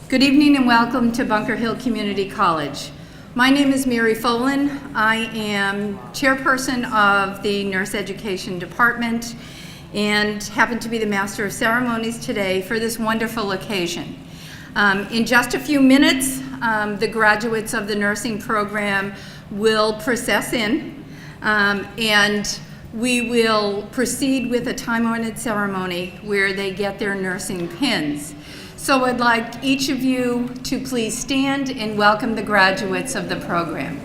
Good evening and welcome to Bunker Hill Community College. My name is Mary Folan. I am chairperson of the Nurse Education Department and happen to be the Master of Ceremonies today for this wonderful occasion. In just a few minutes, the graduates of the nursing program will process in and we will proceed with a time-honored ceremony where they get their nursing pins. So I'd like each of you to please stand and welcome the graduates of the program.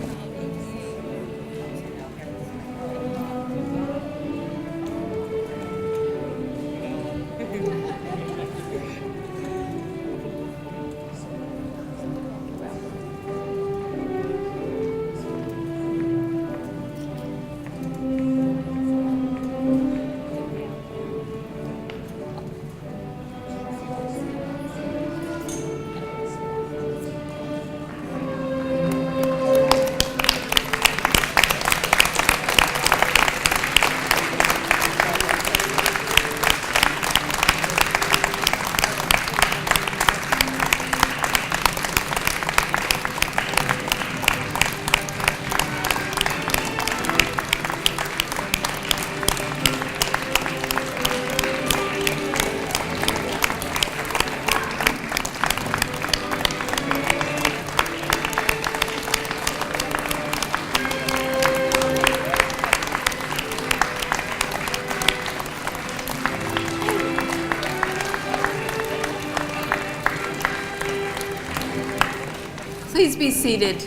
Please be seated.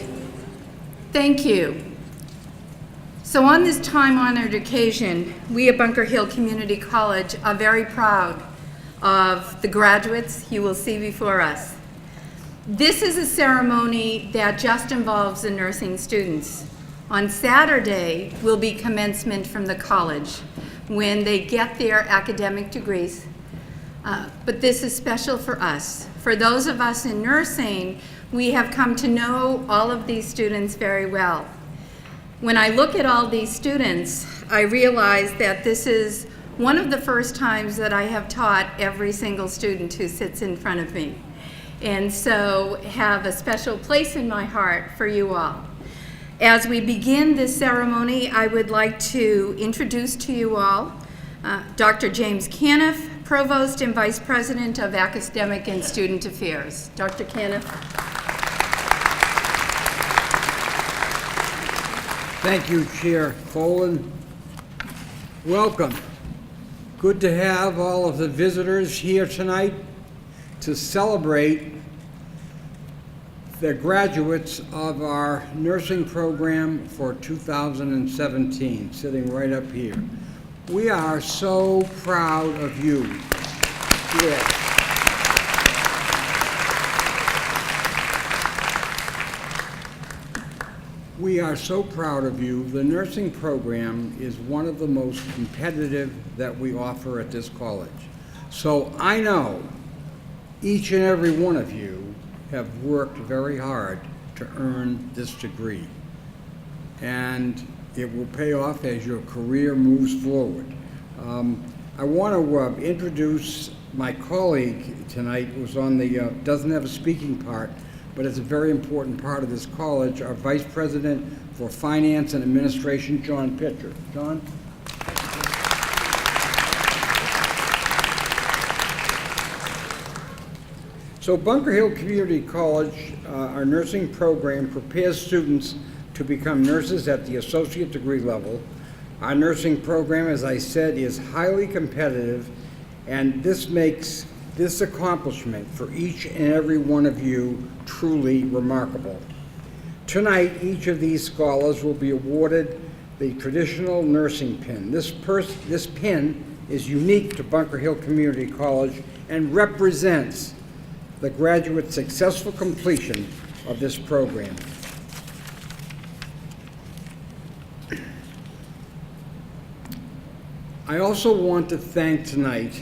Thank you. So on this time-honored occasion, we at Bunker Hill Community College are very proud of the graduates you will see before us. This is a ceremony that just involves the nursing students. On Saturday will be commencement from the college when they get their academic degrees. But this is special for us. For those of us in nursing, we have come to know all of these students very well. When I look at all these students, I realize that this is one of the first times that I have taught every single student who sits in front of me. And so have a special place in my heart for you all. As we begin this ceremony, I would like to introduce to you all Dr. James Caniff, Provost and Vice President of Academic and Student Affairs. Dr. Caniff. Thank you, Chair Folan. Welcome. Good to have all of the visitors here tonight to celebrate the graduates of our nursing program for 2017, sitting right up here. We are so proud of you. Yes. We are so proud of you. The nursing program is one of the most competitive that we offer at this college. So I know each and every one of you have worked very hard to earn this degree. And it will pay off as your career moves forward. I want to introduce my colleague tonight, who's on the, doesn't have a speaking part, but it's a very important part of this college, our Vice President for Finance and Administration, John Pitcher. John? So Bunker Hill Community College, our nursing program prepares students to become nurses at the associate degree level. Our nursing program, as I said, is highly competitive, and this makes this accomplishment for each and every one of you truly remarkable. Tonight, each of these scholars will be awarded the traditional nursing pin. This pin is unique to Bunker Hill Community College and represents the graduate's successful completion of this program. I also want to thank tonight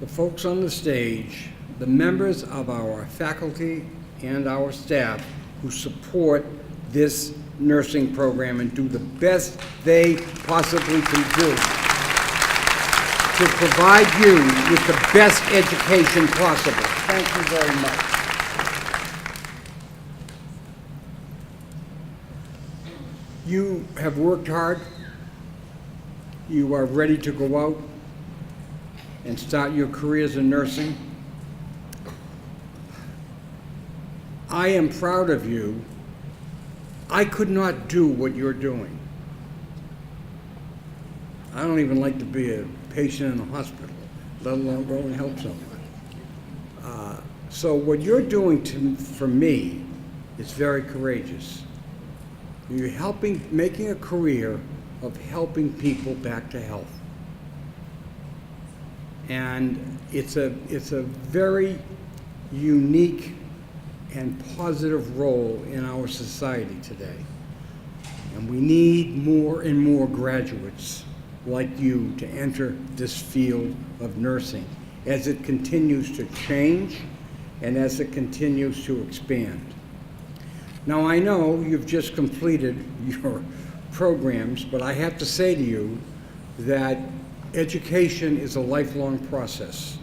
the folks on the stage, the members of our faculty and our staff who support this nursing program and do the best they possibly can do. to provide you with the best education possible. Thank you very much. You have worked hard. You are ready to go out and start your careers in nursing. I am proud of you. I could not do what you're doing. I don't even like to be a patient in a hospital, let alone go and help someone. So what you're doing for me is very courageous. You're making a career of helping people back to health. And it's a very unique and positive role in our society today. And we need more and more graduates like you to enter this field of nursing as it continues to change and as it continues to expand. Now, I know you've just completed your programs, but I have to say to you that education is a lifelong process.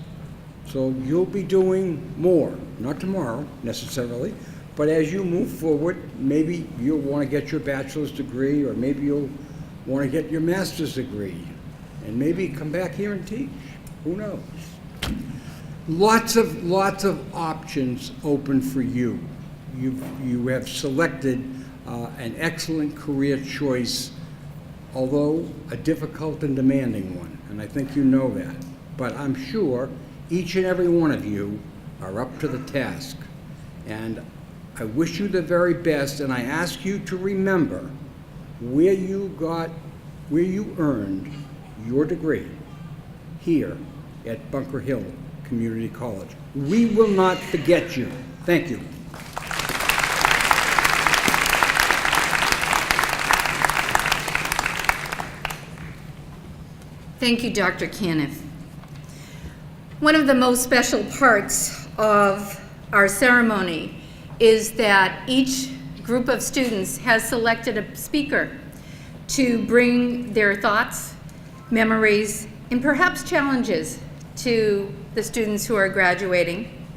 So you'll be doing more, not tomorrow necessarily, but as you move forward, maybe you'll want to get your bachelor's degree, or maybe you'll want to get your master's degree, and maybe come back here and teach. Who knows? Lots of options open for you. You have selected an excellent career choice, although a difficult and demanding one, and I think you know that. But I'm sure each and every one of you are up to the task. And I wish you the very best, and I ask you to remember where you earned your degree here at Bunker Hill Community College. We will not forget you. Thank you. Thank you, Dr. Caniff. One of the most special parts of our ceremony is that each group of students has selected a speaker to bring their thoughts, memories, and perhaps challenges to the students who are graduating.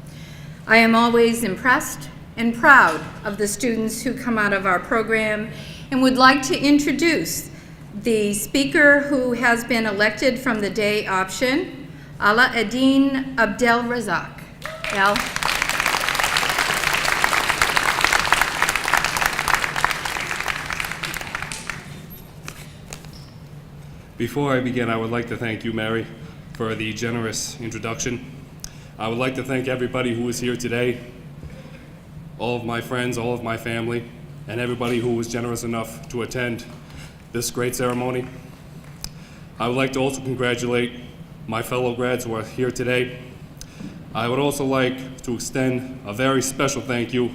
I am always impressed and proud of the students who come out of our program, and would like to introduce the speaker who has been elected from the day option, Ala Eddin Abdel Razak. Al. Before I begin, I would like to thank you, Mary, for the generous introduction. I would like to thank everybody who is here today, all of my friends, all of my family, and everybody who was generous enough to attend this great ceremony. I would like to also congratulate my fellow grads who are here today. I would also like to extend a very special thank you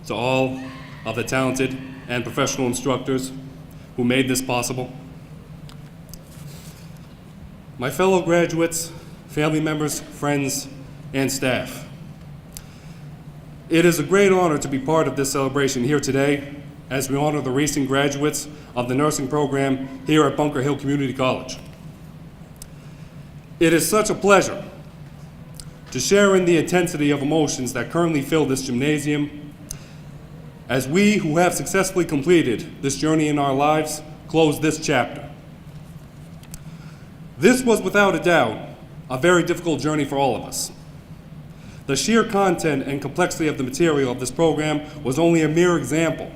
to all of the talented and professional instructors who made this possible. My fellow graduates, family members, friends, and staff, it is a great honor to be part of this celebration here today as we honor the recent graduates of the nursing program here at Bunker Hill Community College. It is such a pleasure to share in the intensity of emotions that currently fill this gymnasium as we who have successfully completed this journey in our lives close this chapter. This was without a doubt a very difficult journey for all of us. The sheer content and complexity of the material of this program was only a mere example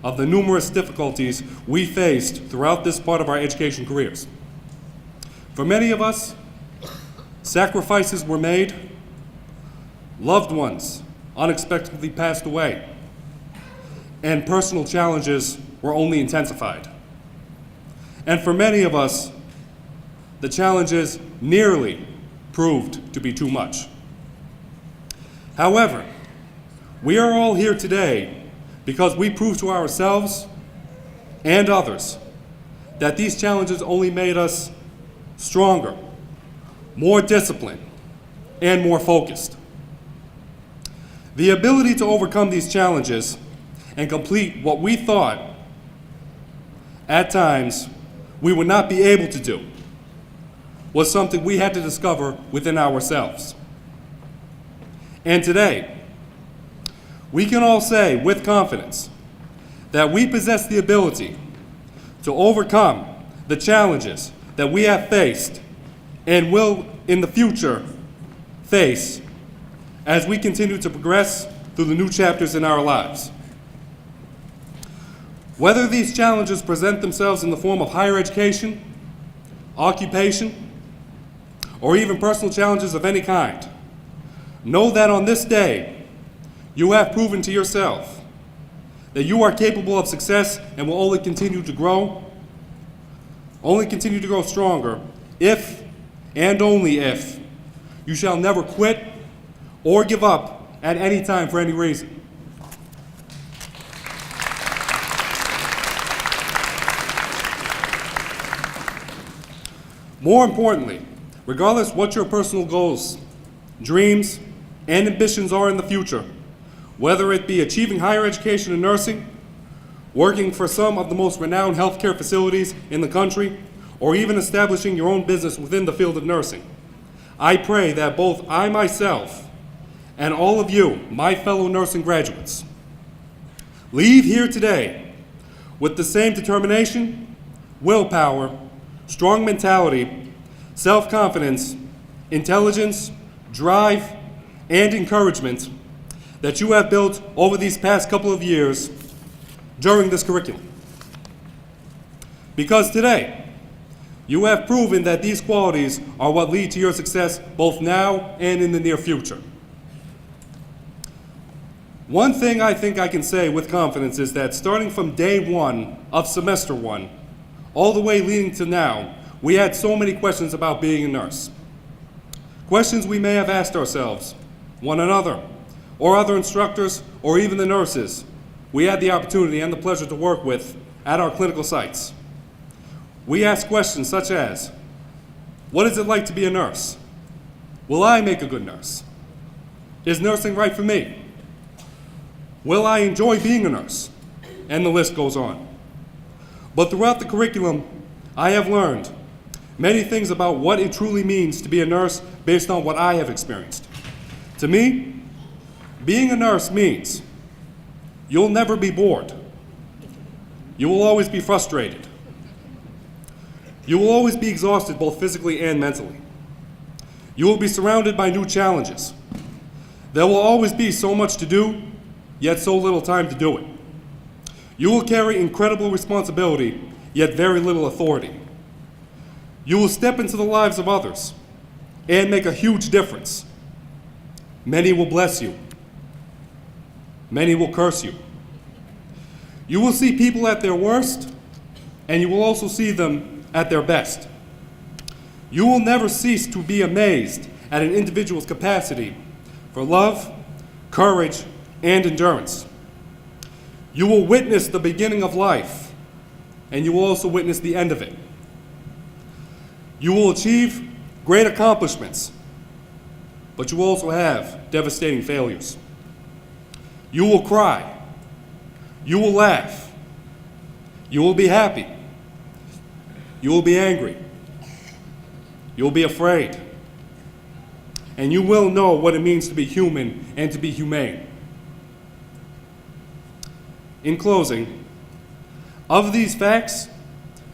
of the numerous difficulties we faced throughout this part of our education careers. For many of us, sacrifices were made, loved ones unexpectedly passed away, and personal challenges were only intensified. And for many of us, the challenges nearly proved to be too much. However, we are all here today because we proved to ourselves and others that these challenges only made us stronger, more disciplined, and more focused. The ability to overcome these challenges and complete what we thought at times we would not be able to do was something we had to discover within ourselves. And today, we can all say with confidence that we possess the ability to overcome the challenges that we have faced and will in the future face as we continue to progress through the new chapters in our lives. Whether these challenges present themselves in the form of higher education, occupation, or even personal challenges of any kind, know that on this day, you have proven to yourself that you are capable of success and will only continue to grow stronger if, and only if, you shall never quit or give up at any time for any reason. More importantly, regardless what your personal goals, dreams, and ambitions are in the future, whether it be achieving higher education in nursing, working for some of the most renowned healthcare facilities in the country, or even establishing your own business within the field of nursing, I pray that both I myself and all of you, my fellow nursing graduates, leave here today with the same determination, willpower, strong mentality, self-confidence, intelligence, drive, and encouragement that you have built over these past couple of years during this curriculum. Because today, you have proven that these qualities are what lead to your success both now and in the near future. One thing I think I can say with confidence is that starting from day one of semester one, all the way leading to now, we had so many questions about being a nurse. Questions we may have asked ourselves, one another, or other instructors, or even the nurses we had the opportunity and the pleasure to work with at our clinical sites. We asked questions such as, what is it like to be a nurse? Will I make a good nurse? Is nursing right for me? Will I enjoy being a nurse? And the list goes on. But throughout the curriculum, I have learned many things about what it truly means to be a nurse based on what I have experienced. To me, being a nurse means you'll never be bored. You will always be frustrated. You will always be exhausted both physically and mentally. You will be surrounded by new challenges. There will always be so much to do, yet so little time to do it. You will carry incredible responsibility, yet very little authority. You will step into the lives of others and make a huge difference. Many will bless you. Many will curse you. You will see people at their worst, and you will also see them at their best. You will never cease to be amazed at an individual's capacity for love, courage, and endurance. You will witness the beginning of life, and you will also witness the end of it. You will achieve great accomplishments, but you will also have devastating failures. You will cry. You will laugh. You will be happy. You will be angry. You will be afraid. And you will know what it means to be human and to be humane. In closing, of these facts,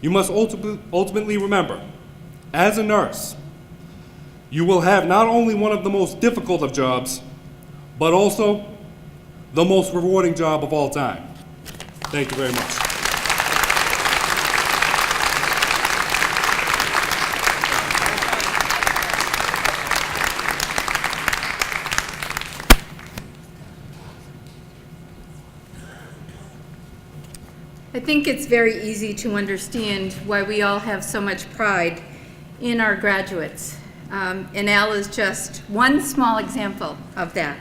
you must ultimately remember, as a nurse, you will have not only one of the most difficult of jobs, but also the most rewarding job of all time. Thank you very much. I think it's very easy to understand why we all have so much pride in our graduates. And Al is just one small example of that.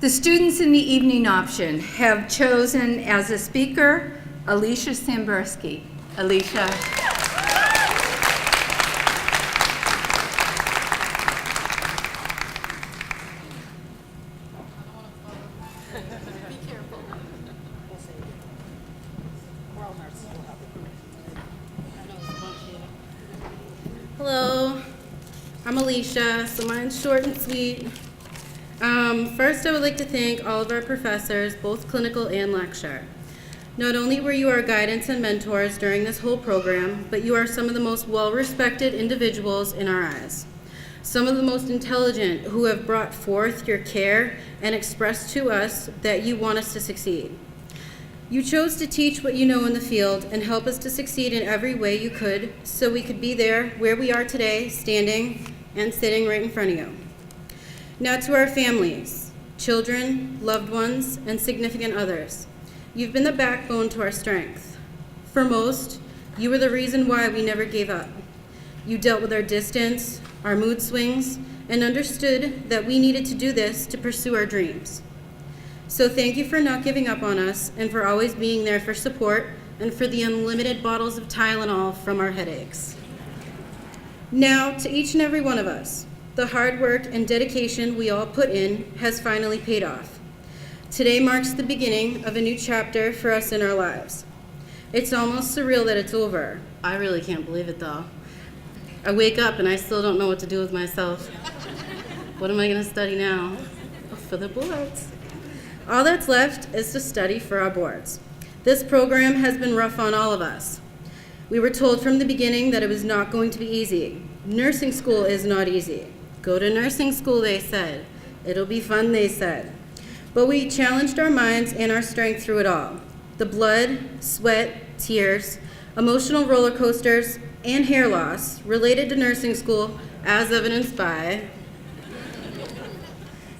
The students in the evening option have chosen as a speaker Alicia Sambursky. Alicia. Hello, I'm Alicia, so mine's short and sweet. First, I would like to thank all of our professors, both clinical and lecture. Not only were you our guidance and mentors during this whole program, but you are some of the most well-respected individuals in our eyes. Some of the most intelligent who have brought forth your care and expressed to us that you want us to succeed. You chose to teach what you know in the field and help us to succeed in every way you could so we could be there where we are today, standing and sitting right in front of you. Now to our families, children, loved ones, and significant others. You've been the backbone to our strength. For most, you were the reason why we never gave up. You dealt with our distance, our mood swings, and understood that we needed to do this to pursue our dreams. So thank you for not giving up on us and for always being there for support and for the unlimited bottles of Tylenol from our headaches. Now, to each and every one of us, the hard work and dedication we all put in has finally paid off. Today marks the beginning of a new chapter for us in our lives. It's almost surreal that it's over. I really can't believe it though. I wake up and I still don't know what to do with myself. What am I gonna study now? For the boards. All that's left is to study for our boards. This program has been rough on all of us. We were told from the beginning that it was not going to be easy. Nursing school is not easy. Go to nursing school, they said. It'll be fun, they said. But we challenged our minds and our strength through it all. The blood, sweat, tears, emotional roller coasters, and hair loss related to nursing school, as evidenced by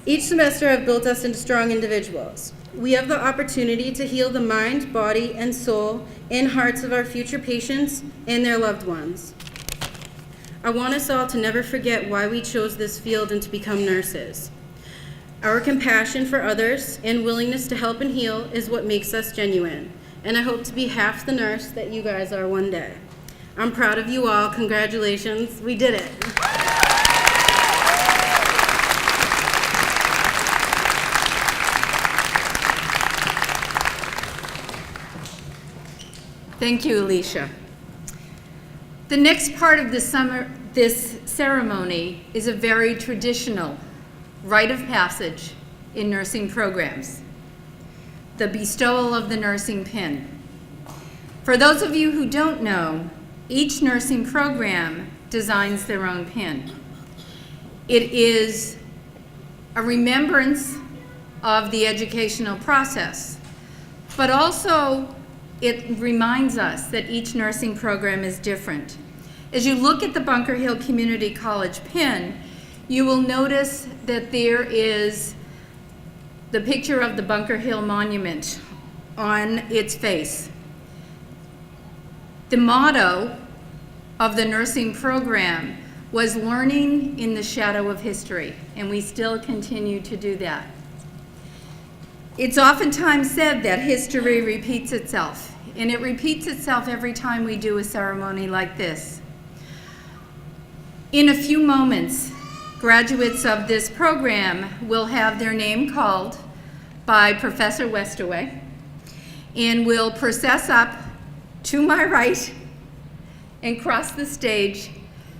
each semester have built us into strong individuals. We have the opportunity to heal the mind, body, and soul and hearts of our future patients and their loved ones. I want us all to never forget why we chose this field and to become nurses. Our compassion for others and willingness to help and heal is what makes us genuine, and I hope to be half the nurse that you guys are one day. I'm proud of you all. Congratulations. We did it. Thank you, Alicia. The next part of this ceremony is a very traditional rite of passage in nursing programs, the bestowal of the nursing pin. For those of you who don't know, each nursing program designs their own pin. It is a remembrance of the educational process, but also it reminds us that each nursing program is different. As you look at the Bunker Hill Community College pin, you will notice that there is the picture of the Bunker Hill Monument on its face. The motto of the nursing program was learning in the shadow of history, and we still continue to do that. It's oftentimes said that history repeats itself, and it repeats itself every time we do a ceremony like this. In a few moments, graduates of this program will have their name called by Professor Westerway and will process up to my right and cross the stage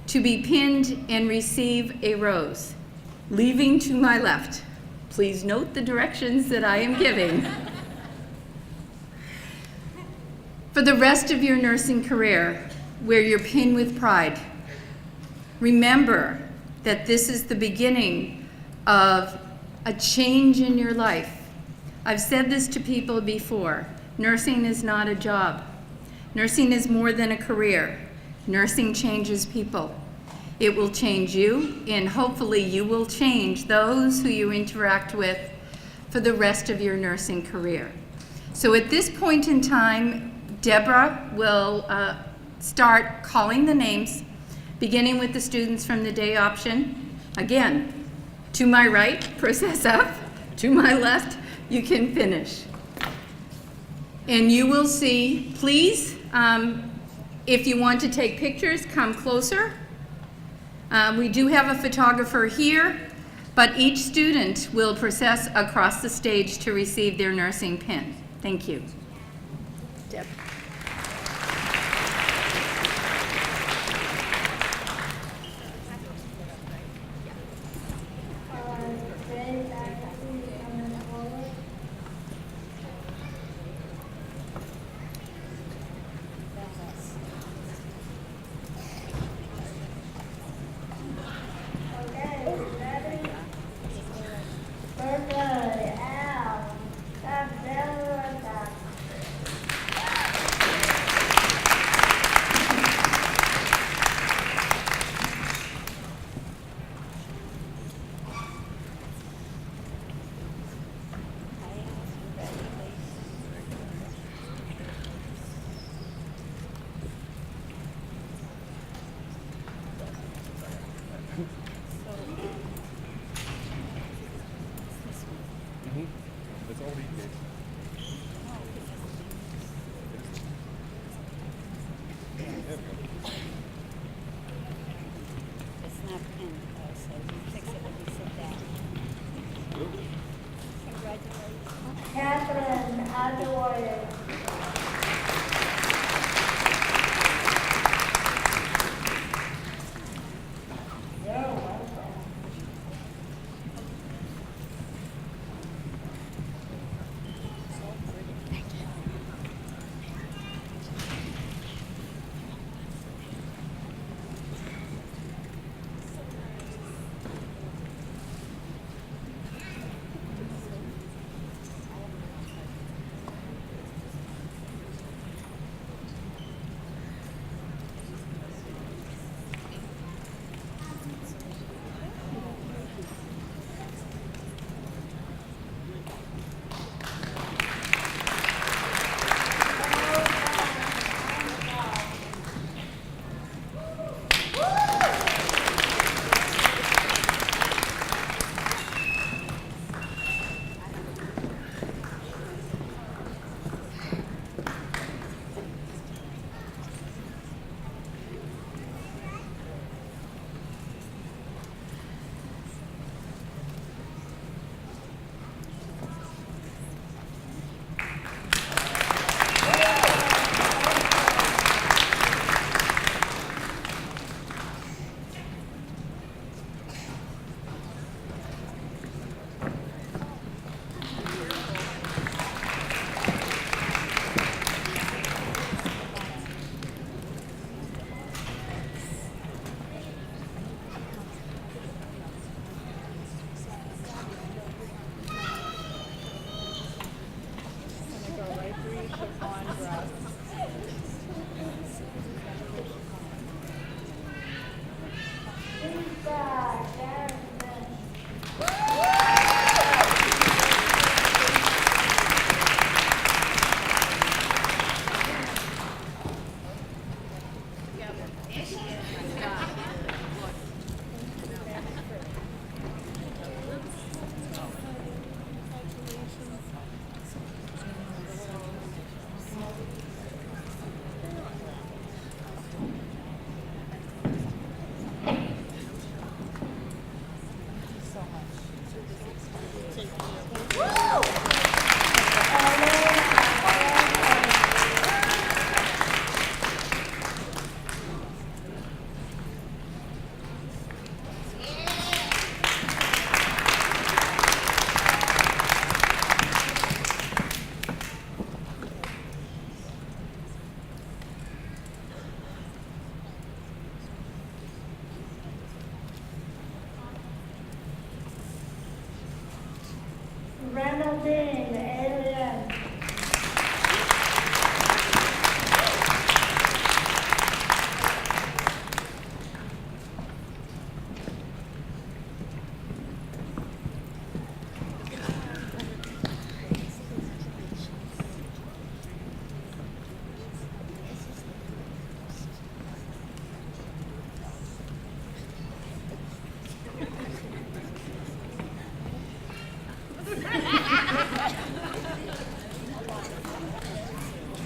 to be pinned and receive a rose, leaving to my left. Please note the directions that I am giving. For the rest of your nursing career, wear your pin with pride. Remember that this is the beginning of a change in your life. I've said this to people before. Nursing is not a job. Nursing is more than a career. Nursing changes people. It will change you, and hopefully you will change those who you interact with for the rest of your nursing career. So at this point in time, Deborah will start calling the names, beginning with the students from the day option. Again, to my right, process up. To my left, you can finish. And you will see, please, if you want to take pictures, come closer. We do have a photographer here, but each student will process across the stage to receive their nursing pin. Thank you. Deb. Reynoldsine, alien.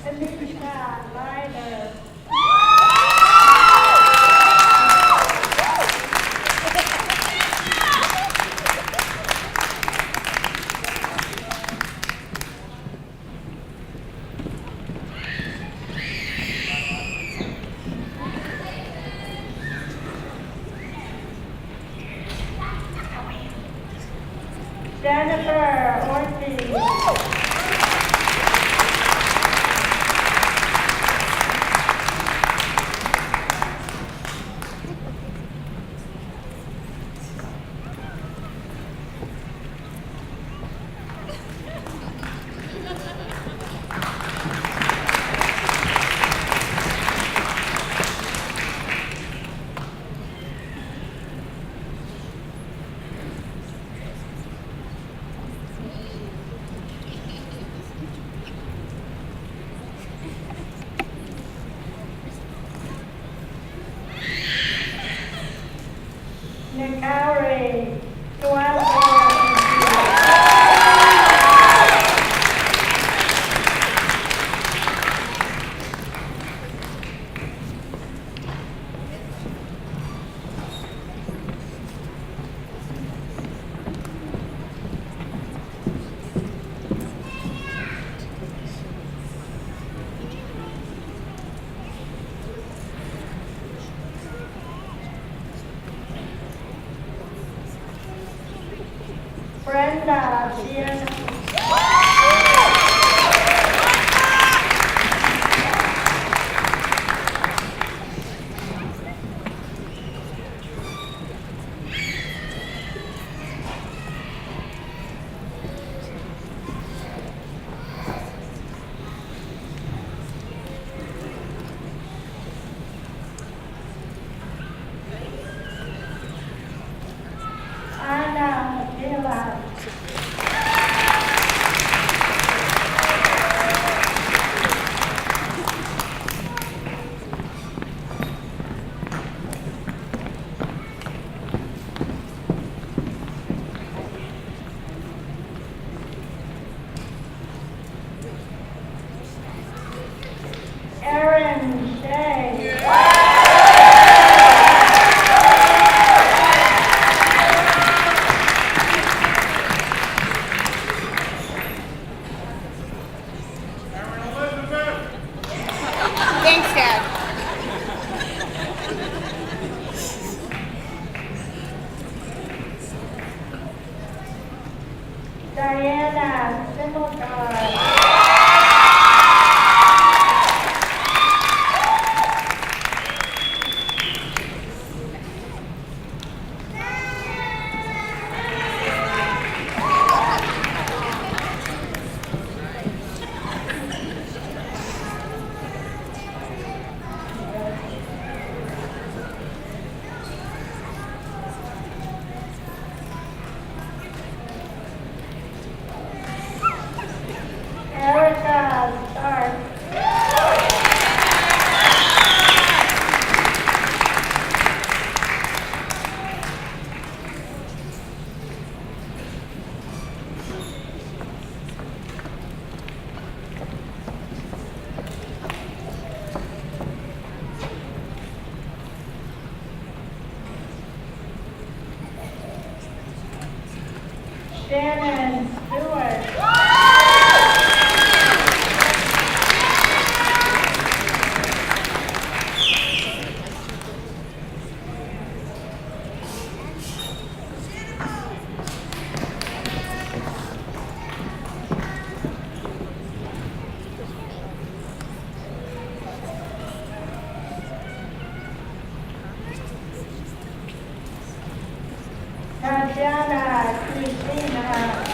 Alicia, Ryder. Jennifer Ortiz. Nicari, Brenda, Sienna. Anna, Mila. Erin Shea. Thanks, Dad. Diana Simulgar. Shannon Stewart. Tatiana Christina.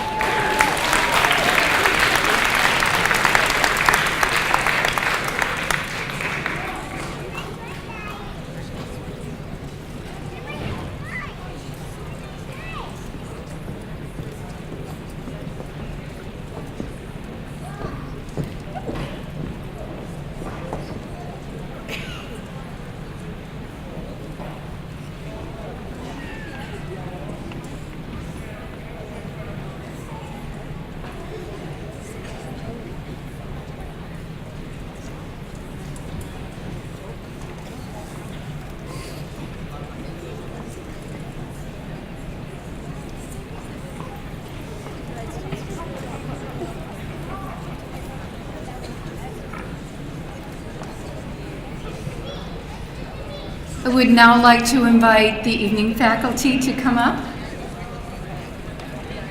I would now like to invite the evening faculty to come up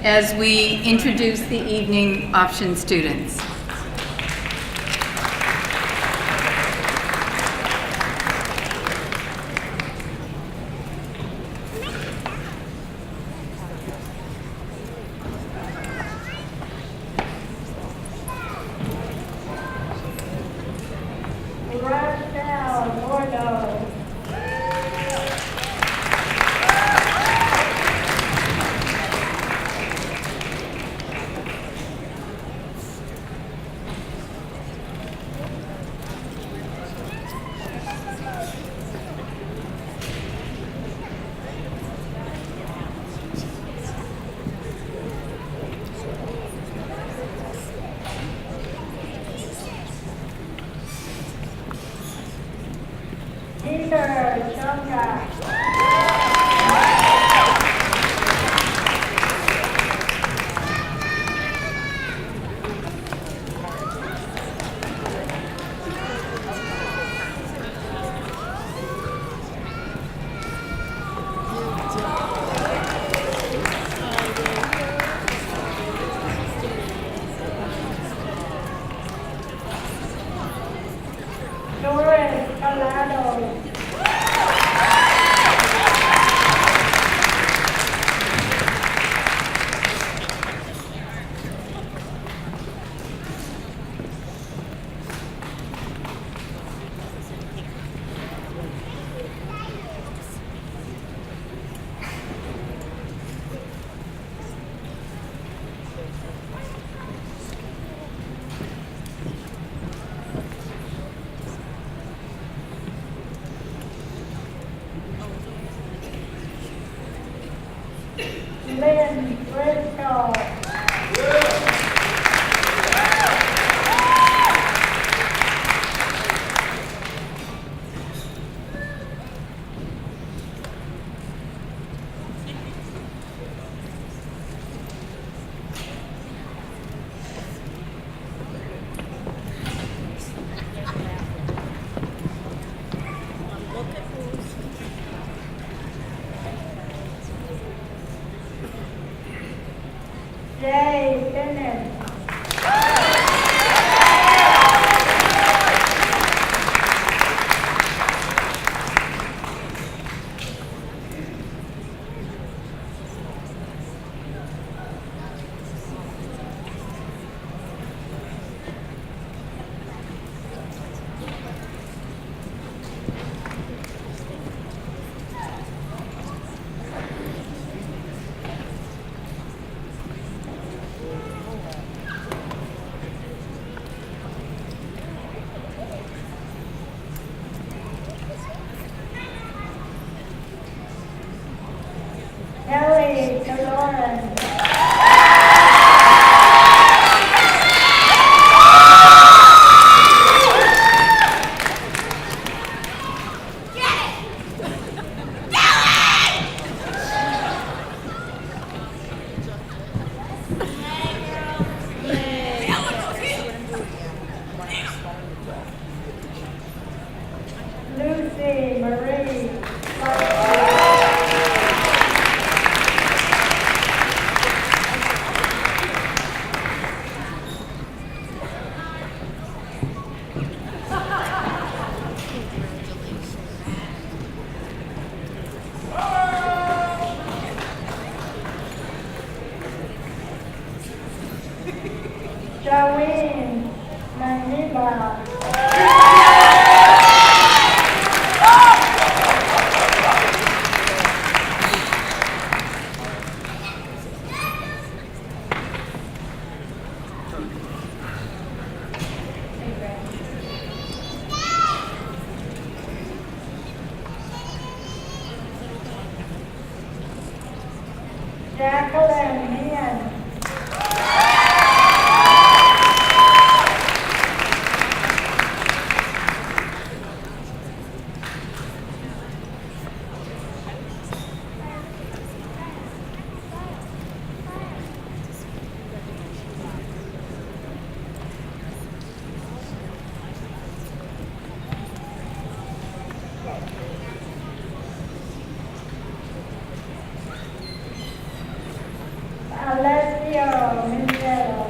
as we introduce the evening option students. Rochelle Gordo. Peter Chunga. Doris Colado. Lynn Briscoe. Jay Bennett. Ellie Caloran. Ava. Jacqueline Ian. Alessio Michelle.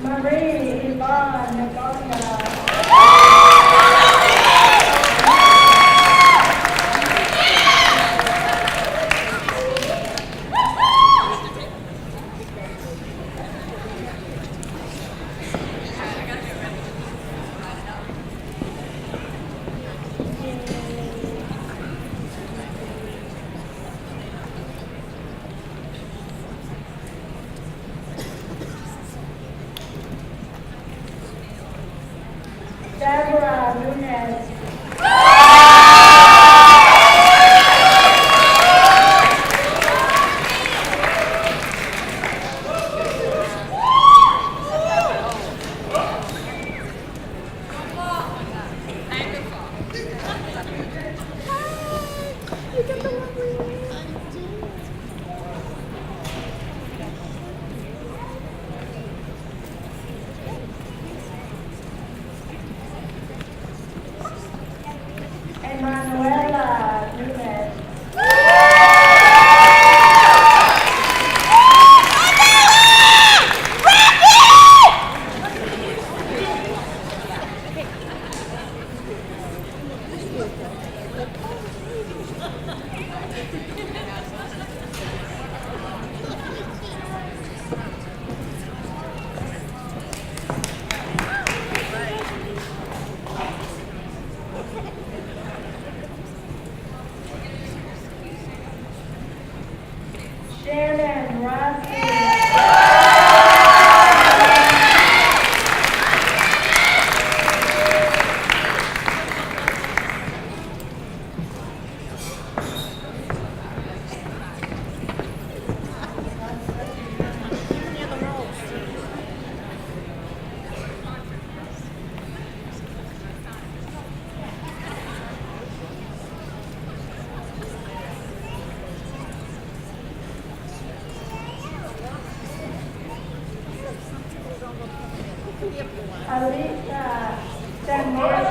Marie Yvonne Nagonda. Deborah Nunez. Emanuela Nunez. Shannon Rossi. Alicia Samuel.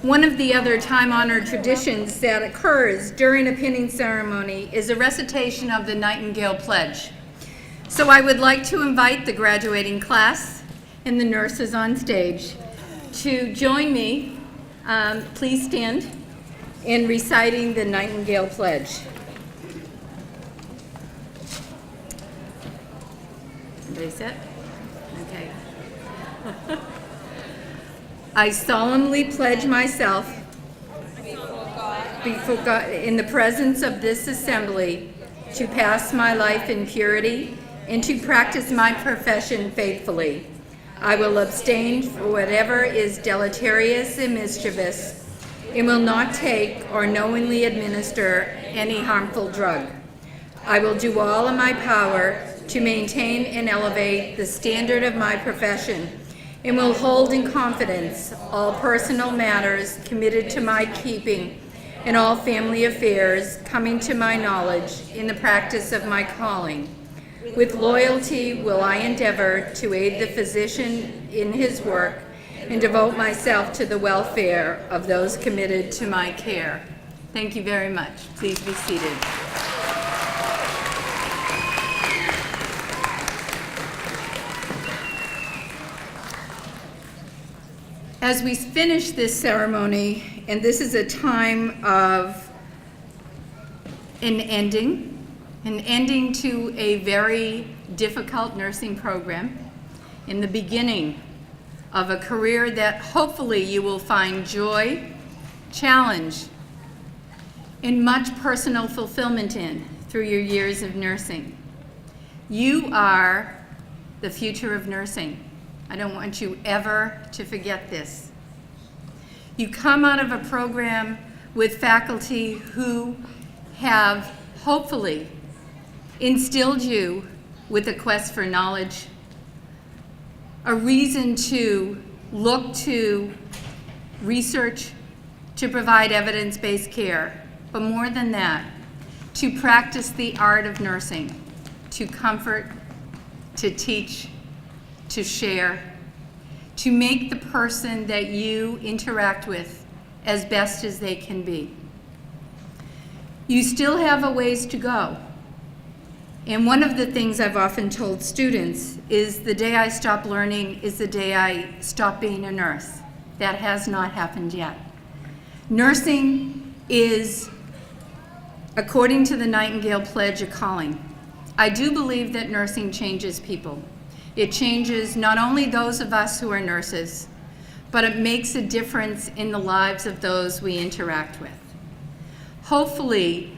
One of the other time-honored traditions that occurs during a pinning ceremony is a recitation of the Nightingale Pledge. So I would like to invite the graduating class and the nurses on stage to join me. Please stand in reciting the Nightingale Pledge. Everybody set? Okay. I solemnly pledge myself before God, in the presence of this assembly, to pass my life in purity and to practice my profession faithfully. I will abstain from whatever is deleterious and mischievous, and will not take or knowingly administer any harmful drug. I will do all in my power to maintain and elevate the standard of my profession, and will hold in confidence all personal matters committed to my keeping and all family affairs coming to my knowledge in the practice of my calling. With loyalty will I endeavor to aid the physician in his work and devote myself to the welfare of those committed to my care. Thank you very much. Please be seated. As we finish this ceremony, and this is a time of an ending to a very difficult nursing program, in the beginning of a career that hopefully you will find joy, challenge, and much personal fulfillment in through your years of nursing. You are the future of nursing. I don't want you ever to forget this. You come out of a program with faculty who have hopefully instilled you with a quest for knowledge, a reason to look to research to provide evidence-based care, but more than that, to practice the art of nursing, to comfort, to teach, to share, to make the person that you interact with as best as they can be. You still have a ways to go. And one of the things I've often told students is the day I stop learning is the day I stop being a nurse. That has not happened yet. Nursing is, according to the Nightingale Pledge, a calling. I do believe that nursing changes people. It changes not only those of us who are nurses, but it makes a difference in the lives of those we interact with. Hopefully,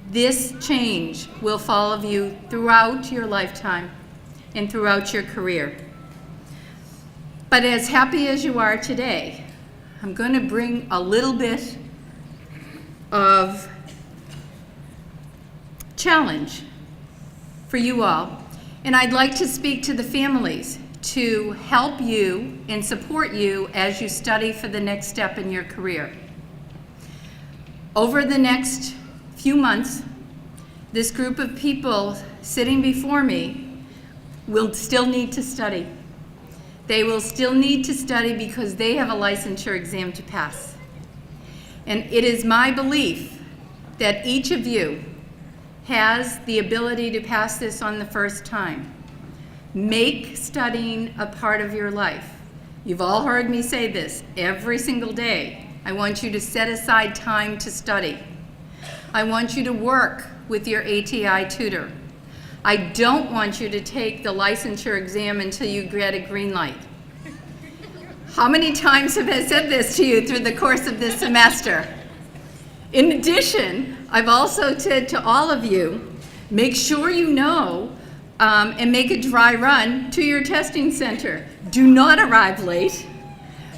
this change will follow you throughout your lifetime and throughout your career. But as happy as you are today, I'm going to bring a little bit of challenge for you all. And I'd like to speak to the families to help you and support you as you study for the next step in your career. Over the next few months, this group of people sitting before me will still need to study. They will still need to study because they have a licensure exam to pass. And it is my belief that each of you has the ability to pass this on the first time. Make studying a part of your life. You've all heard me say this every single day. I want you to set aside time to study. I want you to work with your ATI tutor. I don't want you to take the licensure exam until you get a green light. How many times have I said this to you through the course of this semester? In addition, I've also said to all of you, make sure you know and make a dry run to your testing center. Do not arrive late.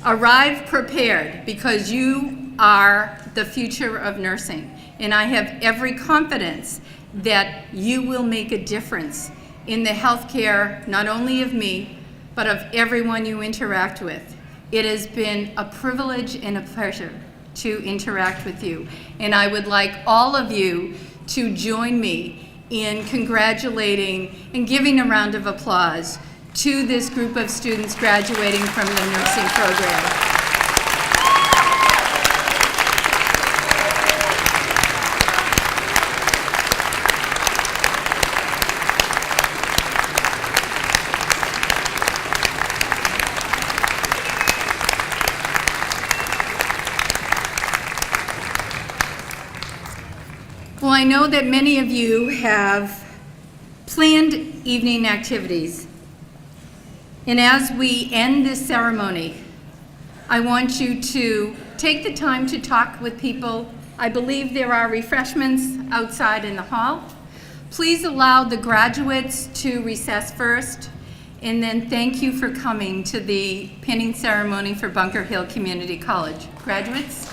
Arrive prepared because you are the future of nursing. And I have every confidence that you will make a difference in the healthcare, not only of me, but of everyone you interact with. It has been a privilege and a pleasure to interact with you. And I would like all of you to join me in congratulating and giving a round of applause to this group of students graduating from the nursing program. Well, I know that many of you have planned evening activities. And as we end this ceremony, I want you to take the time to talk with people. I believe there are refreshments outside in the hall. Please allow the graduates to recess first, and then thank you for coming to the pinning ceremony for Bunker Hill Community College. Graduates?